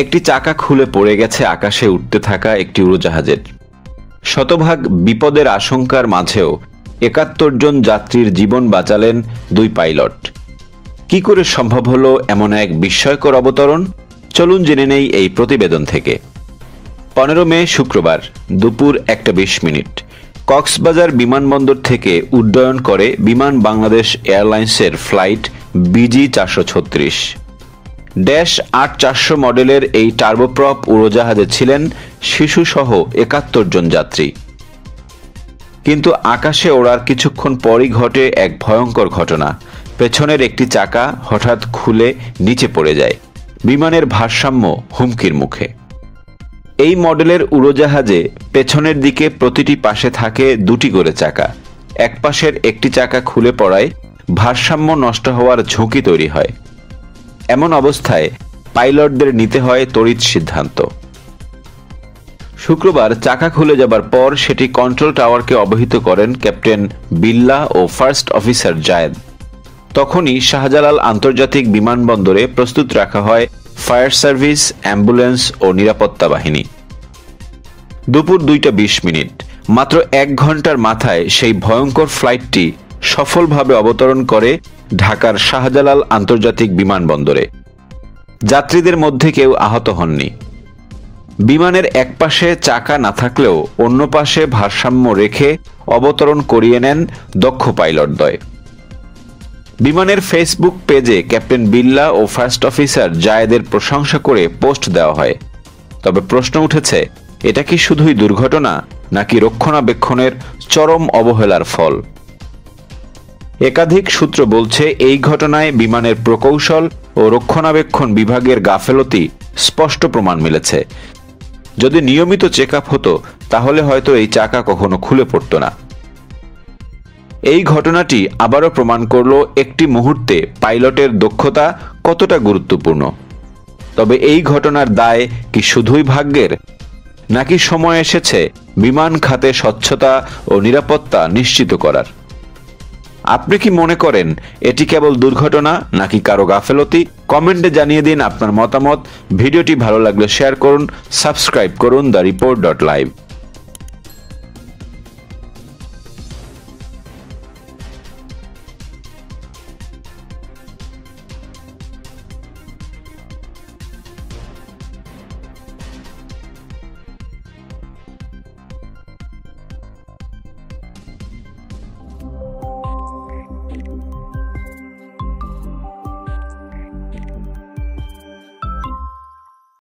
একটি চাকা খুলে পড়ে গেছে আকাশে উঠতে থাকা একটি উড়োজাহাজের। শতভাগ বিপদের আশঙ্কার মাঝেও ৭১ জন যাত্রীর জীবন বাঁচালেন ২ পাইলট। কি করে সম্ভব হলো এমন এক বিস্ময়কর অবতরণ? চলুন জেনে নেই এই প্রতিবেদন থেকে। ১৫ মে শুক্রবার দুপুর ১:২০। কক্সবাজার বিমানবন্দর থেকে উড্ডয়ন করে বিমান বাংলাদেশ এয়ারলাইন্সের ফ্লাইট BG-৪৩৬। -৮-৪০০ মডেলের এই টার্বোপ্রপ উড়োজাহাজে ছিলেন শিশুসহ ৭১ জন যাত্রী। কিন্তু আকাশে ওড়ার কিছুক্ষণ পরই ঘটে এক ভয়ঙ্কর ঘটনা। পেছনের একটি চাকা হঠাৎ খুলে নিচে পড়ে যায়। বিমানের ভারসাম্য হুমকির মুখে। এই মডেলের উড়োজাহাজে পেছনের দিকে প্রতিটি পাশে থাকে ২টি করে চাকা। এক পাশের একটি চাকা খুলে পড়ায় ভারসাম্য নষ্ট হওয়ার ঝুঁকি তৈরি হয়। এমন অবস্থায় পাইলটদের নিতে হয় তড়িৎ সিদ্ধান্ত। শুক্রবার চাকা খুলে যাবার পর সেটি কন্ট্রোল টাওয়ারকে অবহিত করেন ক্যাপ্টেন বিল্লাহ ও ফার্স্ট অফিসার জায়েদ। তখনই শাহজালাল আন্তর্জাতিক বিমানবন্দরে প্রস্তুত রাখা হয় ফায়ার সার্ভিস, অ্যাম্বুলেন্স ও নিরাপত্তা বাহিনী। দুপুর ২:২০। মাত্র ১ ঘন্টার মাথায় সেই ভয়ঙ্কর ফ্লাইটটি সফলভাবে অবতরণ করে ঢাকার শাহজালাল আন্তর্জাতিক বিমানবন্দরে। যাত্রীদের মধ্যে কেউ আহত হননি। বিমানের এক পাশে চাকা না থাকলেও অন্য পাশে ভারসাম্য রেখে অবতরণ করিয়ে নেন দক্ষ পাইলটদ্বয়। বিমানের ফেসবুক পেজে ক্যাপ্টেন বিল্লাহ ও ফার্স্ট অফিসার জায়েদের প্রশংসা করে পোস্ট দেওয়া হয়। তবে প্রশ্ন উঠেছে, এটা কি শুধুই দুর্ঘটনা নাকি রক্ষণাবেক্ষণের চরম অবহেলার ফল? একাধিক সূত্র বলছে এই ঘটনায় বিমানের প্রকৌশল ও রক্ষণাবেক্ষণ বিভাগের গাফেলতি স্পষ্ট প্রমাণ মিলেছে। যদি নিয়মিত চেক আপ হতো তাহলে হয়তো এই চাকা কখনো খুলে পড়ত না। এই ঘটনাটি আবারও প্রমাণ করল একটি মুহূর্তে পাইলটের দক্ষতা কতটা গুরুত্বপূর্ণ। তবে এই ঘটনার দায় কি শুধুই ভাগ্যের, নাকি সময় এসেছে বিমান খাতে স্বচ্ছতা ও নিরাপত্তা নিশ্চিত করার? আপনি কি মনে করেন এটি কেবল দুর্ঘটনা নাকি কারো গাফেলতি? কমেন্টে জানিয়ে দিন আপনার মতামত। ভিডিওটি ভালো লাগলে শেয়ার করুন, সাবস্ক্রাইব করুন দ্য রিপোর্ট.লাইভ।